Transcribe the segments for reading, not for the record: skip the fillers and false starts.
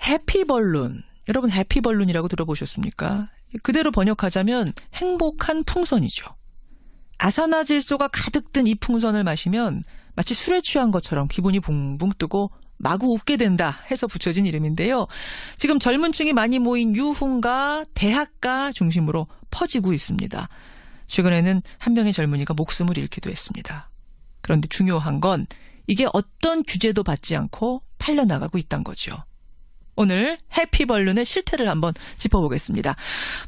해피벌룬. 여러분 해피벌룬이라고 들어보셨습니까? 그대로 번역하자면 행복한 풍선이죠. 아산화질소가 가득 든 이 풍선을 마시면 마치 술에 취한 것처럼 기분이 붕붕 뜨고 마구 웃게 된다 해서 붙여진 이름인데요. 지금 젊은 층이 많이 모인 유흥가, 대학가 중심으로 퍼지고 있습니다. 최근에는 한 명의 젊은이가 목숨을 잃기도 했습니다. 그런데 중요한 건 이게 어떤 규제도 받지 않고 팔려나가고 있다는 거죠. 오늘 해피벌룬의 실태를 한번 짚어보겠습니다.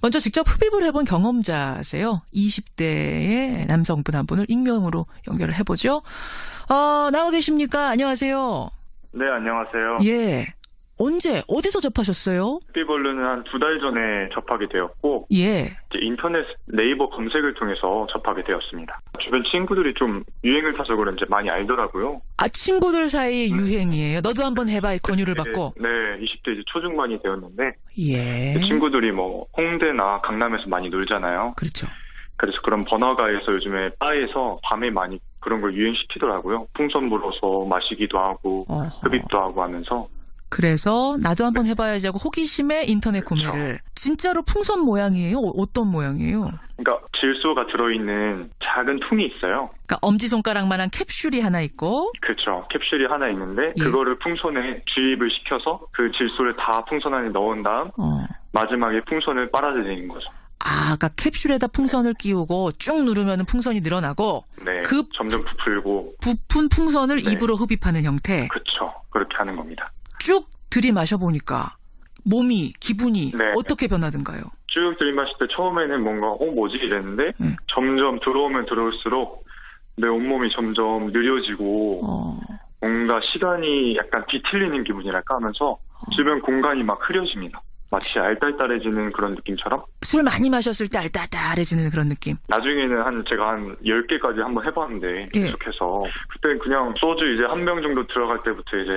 먼저 직접 흡입을 해본 경험자세요. 20대의 남성분 한 분을 익명으로 연결을 해보죠. 나와 계십니까? 안녕하세요. 네, 안녕하세요. 예. 언제, 어디서 접하셨어요? 해피벌룬은 한 2달 전에 접하게 되었고, 예. 이제 인터넷 네이버 검색을 통해서 접하게 되었습니다. 주변 친구들이 좀 유행을 타서 그런지 많이 알더라고요. 아, 친구들 사이의 유행이에요. 너도 한번 해봐, 권유를 받고. 네, 20대 이제 초중반이 되었는데, 예. 친구들이 뭐 홍대나 강남에서 많이 놀잖아요. 그렇죠. 그래서 그런 번화가에서 요즘에 바에서 밤에 많이 그런 걸 유행시키더라고요. 풍선 불어서 마시기도 하고, 흡입도 하고 하면서. 그래서 나도 한번 해봐야지 하고 호기심에 인터넷 구매를. 진짜로 풍선 모양이에요? 어떤 모양이에요? 그러니까 질소가 들어있는 작은 통이 있어요. 그러니까 엄지손가락만한 캡슐이 하나 있고. 그렇죠. 캡슐이 하나 있는데 예. 그거를 풍선에 주입을 시켜서 그 질소를 다 풍선 안에 넣은 다음 마지막에 풍선을 빨아들이는 거죠. 아, 그러니까 캡슐에다 풍선을 끼우고 쭉 누르면 풍선이 늘어나고. 네. 그 점점 부풀고. 부푼 풍선을 네. 입으로 흡입하는 형태. 그렇죠. 그렇게 하는 겁니다. 쭉 들이마셔 보니까 몸이, 기분이 네. 어떻게 변하던가요? 쭉 들이마실 때 처음에는 뭔가 뭐지 이랬는데 점점 들어오면 들어올수록 내 온몸이 점점 느려지고 뭔가 시간이 약간 뒤틀리는 기분이랄까 하면서 주변 공간이 막 흐려집니다. 마치 알딸딸해지는 그런 느낌처럼. 술 많이 마셨을 때 알딸딸해지는 그런 느낌. 나중에는 제가 한 10개까지 한번 해봤는데 예. 계속해서 그때 그냥 소주 이제 한 병 정도 들어갈 때부터 이제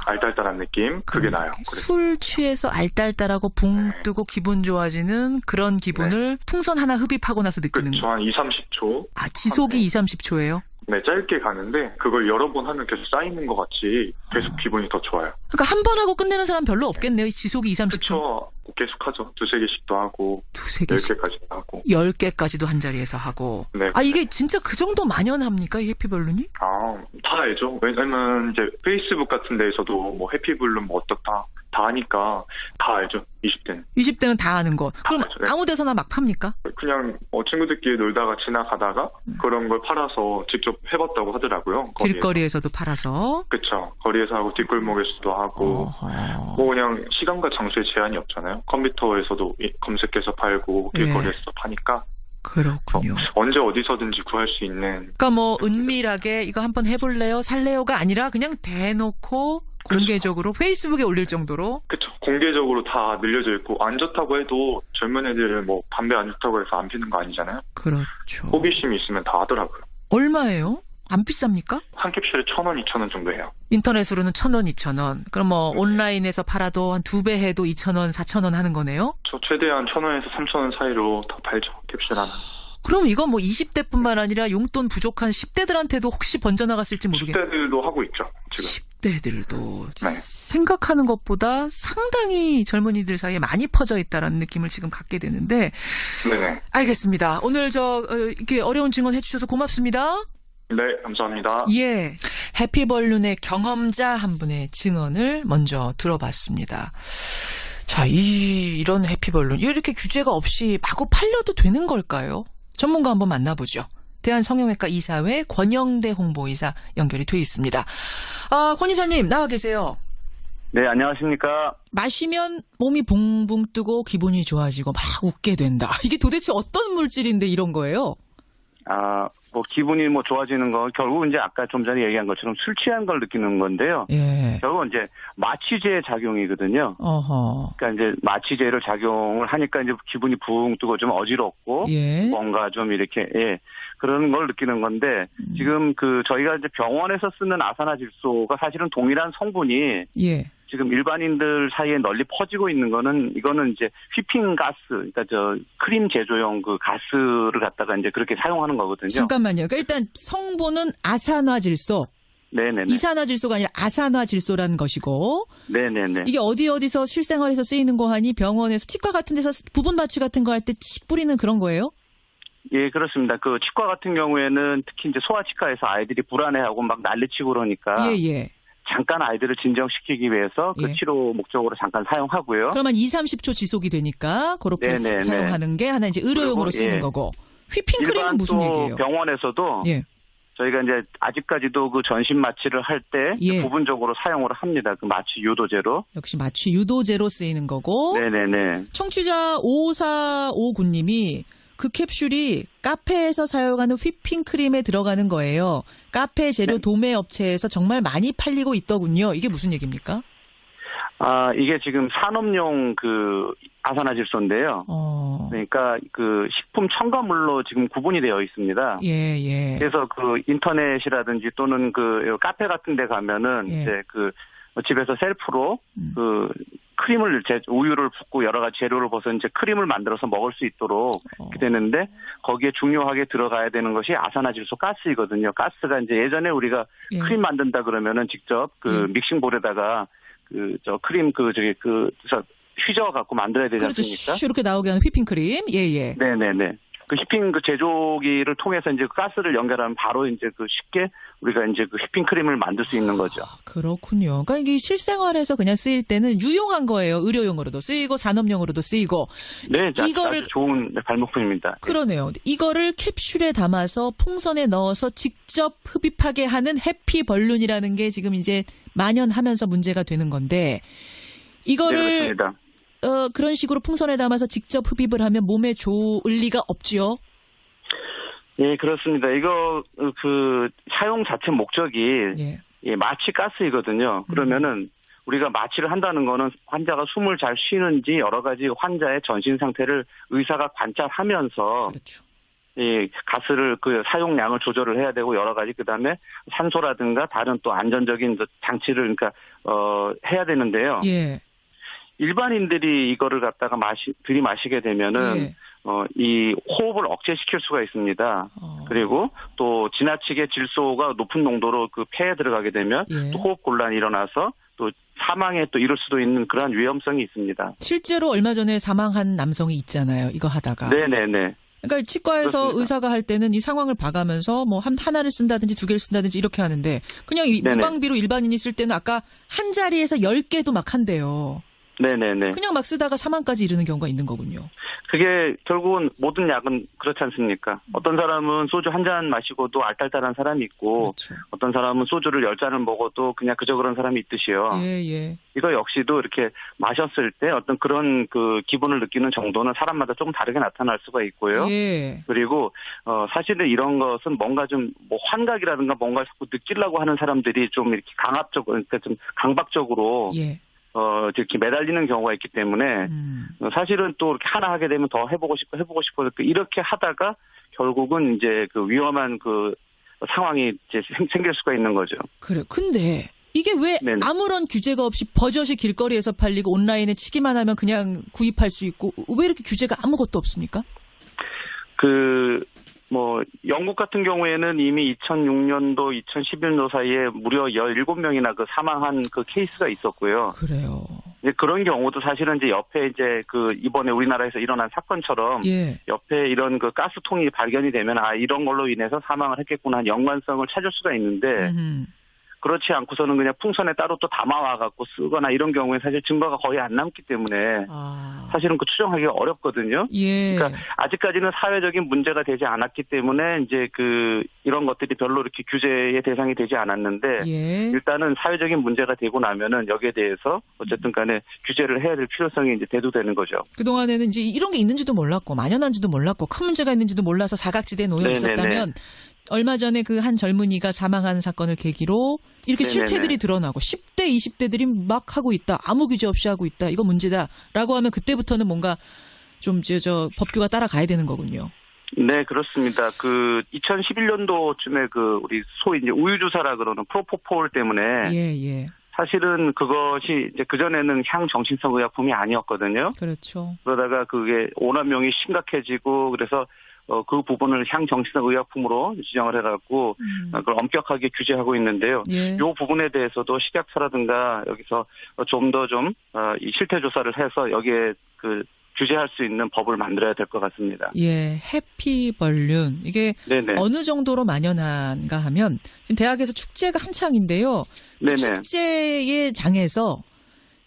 알딸딸한 느낌 그게 나요. 술 취해서 알딸딸하고 붕 뜨고 기분 좋아지는 그런 기분을 풍선 하나 흡입하고 나서 느끼는 그렇죠. 거. 한 2, 30초. 아, 지속이 2, 30초예요? 네, 짧게 가는데 그걸 여러 번 하면 계속 쌓이는 것 같이 계속 기분이 더 좋아요. 그러니까 한 번 하고 끝내는 사람 별로 없겠네요. 지속이 2, 30초. 그렇죠. 계속 하죠. 2-3개씩도 하고 2-3개씩. 10개까지도 하고 10개까지도 한 자리에서 하고. 네. 아, 이게 진짜 그 정도 만연합니까? 이 해피벌룬이? 다 알죠. 왜냐면 이제 페이스북 같은 데에서도 뭐 해피블룸 뭐 어떻다 다 하니까 다 알죠. 20대는. 20대는 다 아는 거. 그럼 알죠. 네. 아무 데서나 막 팝니까? 그냥 친구들끼리 놀다가 지나가다가 그런 걸 팔아서 직접 해봤다고 하더라고요. 거리에서. 길거리에서도 팔아서. 그렇죠. 거리에서 하고 뒷골목에서도 하고 뭐 그냥 시간과 장소에 제한이 없잖아요. 컴퓨터에서도 검색해서 팔고 길거리에서도 파니까. 그렇군요. 언제 어디서든지 구할 수 있는. 그러니까 뭐 은밀하게 이거 한번 해볼래요? 살래요가 아니라 그냥 대놓고 공개적으로 페이스북에 올릴 정도로. 그렇죠. 공개적으로 다 늘려져 있고 안 좋다고 해도 젊은 애들은 뭐 담배 안 좋다고 해서 안 피는 거 아니잖아요. 그렇죠. 호기심이 있으면 다 하더라고요. 얼마예요? 안 비쌉니까? 한 캡슐에 1,000원, 2,000원 정도 해요. 인터넷으로는 1,000원, 2,000원. 그럼 뭐 온라인에서 팔아도 한 2배 해도 2,000원, 4,000원 하는 거네요? 저 최대한 1,000원에서 3,000원 사이로 다 팔죠. 캡슐 하나. 그럼 이건 뭐 20대뿐만 아니라 용돈 부족한 10대들한테도 혹시 번져나갔을지 모르겠네요. 10대들도 하고 있죠. 지금. 10대들도 네. 생각하는 것보다 상당히 젊은이들 사이에 많이 퍼져 있다라는 느낌을 지금 갖게 되는데. 네네. 알겠습니다. 오늘 이렇게 어려운 증언 해주셔서 고맙습니다. 네, 감사합니다. 예. 해피벌룬의 경험자 한 분의 증언을 먼저 들어봤습니다. 자, 이런 해피벌룬. 이렇게 규제가 없이 마구 팔려도 되는 걸까요? 전문가 한번 만나보죠. 대한성형외과 이사회 권영대 홍보이사 연결이 돼 있습니다. 권 이사님 나와 계세요. 네, 안녕하십니까. 마시면 몸이 붕붕 뜨고 기분이 좋아지고 막 웃게 된다. 이게 도대체 어떤 물질인데 이런 거예요? 뭐 기분이 뭐 좋아지는 거 결국 이제 아까 좀 전에 얘기한 것처럼 술 취한 걸 느끼는 건데요. 예. 결국은 이제 마취제 작용이거든요. 어허. 그러니까 이제 마취제를 작용을 하니까 이제 기분이 붕 뜨고 좀 어지럽고 예. 뭔가 좀 이렇게 그런 걸 느끼는 건데 지금 저희가 이제 병원에서 쓰는 아산화질소가 사실은 동일한 성분이 예. 지금 일반인들 사이에 널리 퍼지고 있는 이거는 이제 휘핑 가스, 그러니까 크림 제조용 그 가스를 갖다가 이제 그렇게 사용하는 거거든요. 잠깐만요. 그러니까 일단 성분은 아산화질소. 네네네. 이산화질소가 아니라 아산화질소라는 것이고. 네네네. 이게 어디서 실생활에서 쓰이는 거 하니 병원에서 치과 같은 데서 부분 마취 같은 거 할 때 칙 뿌리는 그런 거예요? 예, 그렇습니다. 그 치과 같은 경우에는 특히 이제 소아치과에서 아이들이 불안해하고 막 난리치고 그러니까. 예. 잠깐 아이들을 진정시키기 위해서 그 치료 목적으로 잠깐 사용하고요. 그러면 20-30초 지속이 되니까 그렇게 네네네. 사용하는 게 하나 이제 의료용으로 쓰이는 거고. 휘핑크림은 무슨 얘기예요? 병원에서도 저희가 이제 아직까지도 그 전신 마취를 할 때 부분적으로 사용을 합니다. 그 마취 유도제로. 역시 마취 유도제로 쓰이는 거고. 네네네. 청취자 5459님이 그 캡슐이 카페에서 사용하는 휘핑크림에 들어가는 거예요. 카페 재료 도매 업체에서 정말 많이 팔리고 있더군요. 이게 무슨 얘기입니까? 이게 지금 산업용 그 아산화질소인데요. 그러니까 그 식품 첨가물로 지금 구분이 되어 있습니다. 예. 그래서 그 인터넷이라든지 또는 그 카페 같은 데 가면은 이제 그 집에서 셀프로 그 크림을 우유를 붓고 여러 가지 재료를 벗어 이제 크림을 만들어서 먹을 수 있도록 이렇게 되는데 거기에 중요하게 들어가야 되는 것이 아산화질소 가스이거든요. 가스가 이제 예전에 우리가 크림 만든다 그러면은 직접 그 믹싱볼에다가 크림 휘저어 갖고 만들어야 되지 않습니까? 그렇죠. 이렇게 나오게 하는 휘핑크림. 예. 네네네. 그 휘핑 그 제조기를 통해서 이제 그 가스를 연결하면 바로 이제 그 쉽게 우리가 이제 그 휘핑크림을 만들 수 있는 거죠. 그렇군요. 그러니까 이게 실생활에서 그냥 쓰일 때는 유용한 거예요. 의료용으로도 쓰이고 산업용으로도 쓰이고. 네, 아주 좋은 발명품입니다. 그러네요. 이거를 캡슐에 담아서 풍선에 넣어서 직접 흡입하게 하는 해피 벌룬이라는 게 지금 이제 만연하면서 문제가 되는 건데 이거를 네, 그렇습니다. 그런 식으로 풍선에 담아서 직접 흡입을 하면 몸에 좋을 리가 없지요? 예, 그렇습니다. 이거, 사용 자체 목적이, 마취 가스이거든요. 그러면은, 우리가 마취를 한다는 거는 환자가 숨을 잘 쉬는지 여러 가지 환자의 전신 상태를 의사가 관찰하면서, 그렇죠. 가스를, 사용량을 조절을 해야 되고 여러 가지, 그 다음에 산소라든가 다른 또 안전적인 장치를, 해야 되는데요. 예. 일반인들이 이거를 갖다가 들이마시게 되면은 이 호흡을 억제시킬 수가 있습니다. 그리고 또 지나치게 질소가 높은 농도로 그 폐에 들어가게 되면 또 호흡 곤란이 일어나서 또 사망에 또 이를 수도 있는 그러한 위험성이 있습니다. 실제로 얼마 전에 사망한 남성이 있잖아요. 이거 하다가. 네네네. 그러니까 치과에서 그렇습니다. 의사가 할 때는 이 상황을 봐가면서 뭐 하나를 쓴다든지 두 개를 쓴다든지 이렇게 하는데 그냥 이 무방비로 일반인이 쓸 때는 아까 한 자리에서 10개도 막 한대요. 네네네. 그냥 막 쓰다가 사망까지 이르는 경우가 있는 거군요. 그게 결국은 모든 약은 그렇지 않습니까? 어떤 사람은 소주 한 잔 마시고도 알딸딸한 사람이 있고 그렇죠. 어떤 사람은 소주를 10잔을 먹어도 그냥 그저 그런 사람이 있듯이요. 예. 이거 역시도 이렇게 마셨을 때 어떤 그런 그 기분을 느끼는 정도는 사람마다 조금 다르게 나타날 수가 있고요. 예. 그리고 사실은 이런 것은 뭔가 좀 뭐 환각이라든가 뭔가 자꾸 느끼려고 하는 사람들이 좀 이렇게 그러니까 좀 강박적으로 이렇게 매달리는 경우가 있기 때문에 사실은 또 이렇게 하나 하게 되면 더 해보고 싶고 이렇게 하다가 결국은 이제 그 위험한 그 상황이 이제 생길 수가 있는 거죠. 그래. 근데 이게 왜 아무런 규제가 없이 버젓이 길거리에서 팔리고 온라인에 치기만 하면 그냥 구입할 수 있고 왜 이렇게 규제가 아무것도 없습니까? 영국 같은 경우에는 이미 2006년도, 2011년도 사이에 무려 17명이나 사망한 케이스가 있었고요. 그래요. 이제 그런 경우도 사실은 이제 옆에 이제 이번에 우리나라에서 일어난 사건처럼 옆에 이런 가스통이 발견이 되면 이런 걸로 인해서 사망을 했겠구나 연관성을 찾을 수가 있는데 그렇지 않고서는 그냥 풍선에 따로 또 담아와갖고 쓰거나 이런 경우에 사실 증거가 거의 안 남기 때문에 사실은 추정하기가 어렵거든요. 그러니까 아직까지는 사회적인 문제가 되지 않았기 때문에 이제 이런 것들이 별로 이렇게 규제의 대상이 되지 않았는데 일단은 사회적인 문제가 되고 나면은 여기에 대해서 어쨌든 간에 규제를 해야 될 필요성이 이제 대두되는 거죠. 그동안에는 이제 이런 게 있는지도 몰랐고 만연한지도 몰랐고 큰 문제가 있는지도 몰라서 사각지대에 놓여 있었다면 얼마 전에 한 젊은이가 사망한 사건을 계기로 이렇게 실태들이 드러나고 10대, 20대들이 막 하고 있다. 아무 규제 없이 하고 있다. 이거 문제다라고 하면 그때부터는 뭔가 좀 법규가 따라가야 되는 거군요. 네, 그렇습니다. 2011년도쯤에 우리 소위 이제 우유주사라 그러는 프로포폴 때문에 사실은 그것이 이제 그전에는 향정신성 의약품이 아니었거든요. 그렇죠. 그러다가 그게 오남용이 심각해지고 그래서 그 부분을 향정신성 의약품으로 지정을 해갖고 그걸 엄격하게 규제하고 있는데요. 이 부분에 대해서도 식약처라든가 여기서 좀 더 이 실태 조사를 해서 여기에 규제할 수 있는 법을 만들어야 될 것 같습니다. 예, 해피벌룬. 이게 네네. 어느 정도로 만연한가 하면 지금 대학에서 축제가 한창인데요. 축제의 장에서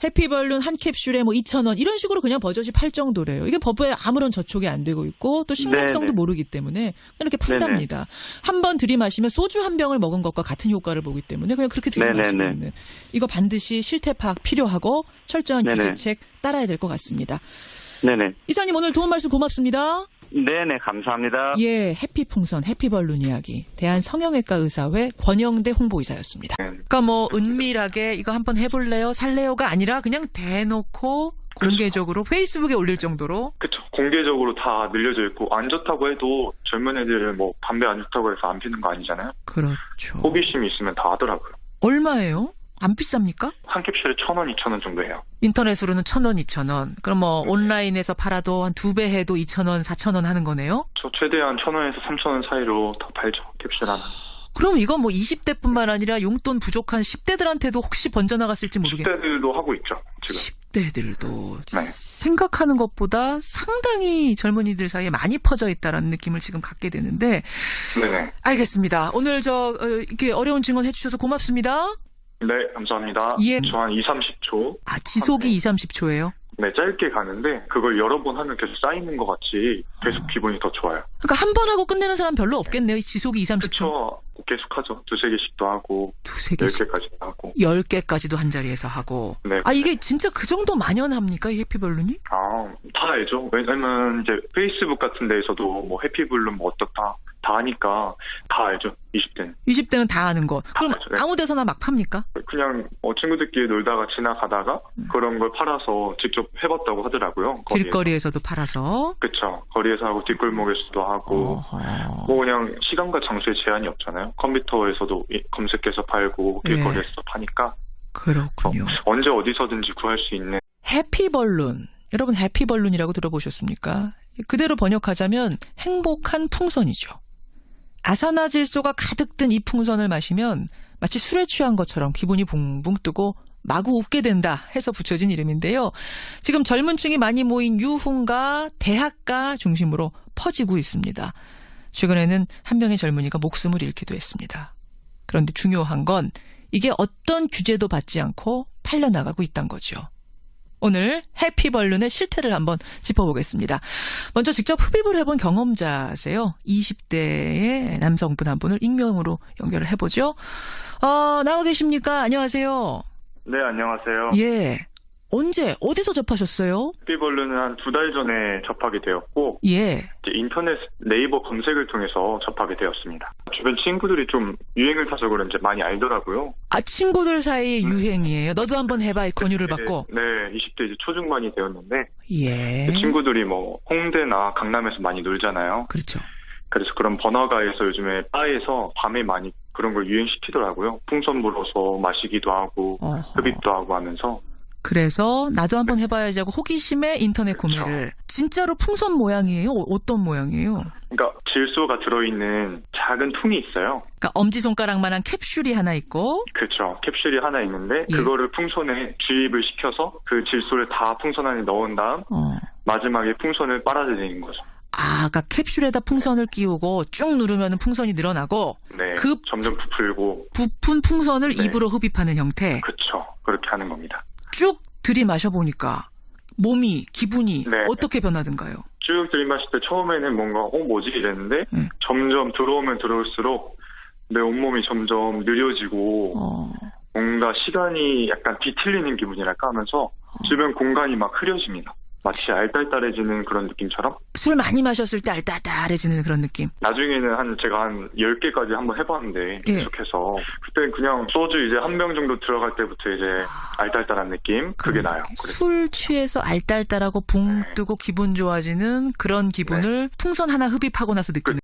해피벌룬 한 캡슐에 2,000원 이런 식으로 그냥 버젓이 팔 정도래요. 이게 법에 아무런 저촉이 안 되고 있고 또 신뢰성도 네네. 모르기 때문에 이렇게 판답니다. 한 번 들이마시면 소주 한 병을 먹은 것과 같은 효과를 보기 때문에 그냥 그렇게 들이마시고 있는. 이거 반드시 실태 파악 필요하고 철저한 규제책 따라야 될 것 같습니다. 네네. 이사님 오늘 도움 말씀 고맙습니다. 네네, 감사합니다. 예, 해피풍선, 해피벌룬 이야기. 대한성형외과 의사회 권영대 홍보이사였습니다. 그러니까 은밀하게 이거 한번 해볼래요? 살래요가 아니라 그냥 대놓고 공개적으로 페이스북에 올릴 정도로. 그렇죠. 공개적으로 다 늘려져 있고 안 좋다고 해도 젊은 애들은 담배 안 좋다고 해서 안 피는 거 아니잖아요. 그렇죠. 호기심이 있으면 다 하더라고요. 얼마예요? 안 비쌉니까? 한 캡슐에 1,000원, 2,000원 정도 해요. 인터넷으로는 1,000원, 2,000원. 그럼 온라인에서 팔아도 한 2배 해도 2,000원, 4,000원 하는 거네요? 저 최대한 1,000원에서 3,000원 사이로 더 팔죠. 캡슐 하나. 그럼 이건 20대뿐만 아니라 용돈 부족한 10대들한테도 혹시 번져나갔을지 모르겠네요. 10대들도 하고 있죠. 지금. 10대들도 생각하는 것보다 상당히 젊은이들 사이에 많이 퍼져 있다라는 느낌을 지금 갖게 되는데. 네네. 알겠습니다. 오늘 이렇게 어려운 증언 해주셔서 고맙습니다. 네, 감사합니다. 예. 저 한 20-30초. 지속이 20-30초예요? 네, 짧게 가는데 그걸 여러 번 하면 계속 쌓이는 것 같이 계속 기분이 더 좋아요. 그러니까 한 번 하고 끝내는 사람 별로 없겠네요. 지속이 20-30초. 그렇죠. 계속 하죠. 2-3개씩도 하고. 2-3개씩. 10개까지도 하고. 10개까지도 한 자리에서 하고. 네. 이게 진짜 그 정도 만연합니까? 이 해피벌룬이? 다 알죠. 왜냐면 이제 페이스북 같은 데에서도 해피벌룬 어떻다 다 하니까 다 알죠. 20대는. 20대는 다 아는 거. 그럼 알죠, 네. 아무 데서나 막 팝니까? 그냥 친구들끼리 놀다가 지나가다가 그런 걸 팔아서 직접 해봤다고 하더라고요. 길거리에서도 팔아서. 그렇죠. 거리에서 하고 뒷골목에서도 하고. 그냥 시간과 장소에 제한이 없잖아요. 컴퓨터에서도 검색해서 팔고 길거리에서도 파니까. 그렇군요. 언제 어디서든지 구할 수 있는. 해피벌룬. 여러분 해피벌룬이라고 들어보셨습니까? 그대로 번역하자면 행복한 풍선이죠. 아산화질소가 가득 든 이 풍선을 마시면 마치 술에 취한 것처럼 기분이 붕붕 뜨고 마구 웃게 된다 해서 붙여진 이름인데요. 지금 젊은 층이 많이 모인 유흥가, 대학가 중심으로 퍼지고 있습니다. 최근에는 한 명의 젊은이가 목숨을 잃기도 했습니다. 그런데 중요한 건 이게 어떤 규제도 받지 않고 팔려나가고 있다는 거죠. 오늘 해피벌룬의 실태를 한번 짚어보겠습니다. 먼저 직접 흡입을 해본 경험자세요. 20대의 남성분 한 분을 익명으로 연결을 해보죠. 나와 계십니까? 안녕하세요. 네, 안녕하세요. 예. 언제, 어디서 접하셨어요? 해피벌룬은 한 2달 전에 접하게 되었고, 예. 이제 인터넷 네이버 검색을 통해서 접하게 되었습니다. 주변 친구들이 좀 유행을 타서 그런지 많이 알더라고요. 친구들 사이의 유행이에요. 너도 한번 해봐, 권유를 받고. 네, 20대 이제 초중반이 되었는데, 예. 친구들이 홍대나 강남에서 많이 놀잖아요. 그렇죠. 그래서 그런 번화가에서 요즘에 바에서 밤에 많이 그런 걸 유행시키더라고요. 풍선 불어서 마시기도 하고, 흡입도 하고 하면서. 그래서 나도 한번 해봐야지 하고 호기심에 인터넷 구매를. 그렇죠. 진짜로 풍선 모양이에요? 어떤 모양이에요? 그러니까 질소가 들어있는 작은 통이 있어요. 그러니까 엄지손가락만한 캡슐이 하나 있고. 그렇죠. 캡슐이 하나 있는데 그거를 풍선에 주입을 시켜서 그 질소를 다 풍선 안에 넣은 다음 마지막에 풍선을 빨아들이는 거죠. 그러니까 캡슐에다 풍선을 끼우고 쭉 누르면 풍선이 늘어나고. 네. 점점 부풀고. 부푼 풍선을 입으로 흡입하는 형태. 그렇죠. 그렇게 하는 겁니다. 쭉 들이마셔보니까 몸이, 기분이 어떻게 변하던가요? 쭉 들이마실 때 처음에는 뭔가 뭐지 이랬는데 점점 들어오면 들어올수록 내 온몸이 점점 느려지고 뭔가 시간이 약간 뒤틀리는 기분이랄까 하면서 주변 공간이 막 흐려집니다. 마치 알딸딸해지는 그런 느낌처럼. 술 많이 마셨을 때 알딸딸해지는 그런 느낌. 나중에는 제가 한 10개까지 한번 해봤는데 계속해서 그때 그냥 소주 이제 한 병 정도 들어갈 때부터 이제 알딸딸한 느낌 그게 나요. 술 취해서 알딸딸하고 붕 뜨고 기분 좋아지는 그런 기분을 풍선 하나 흡입하고 나서 느끼는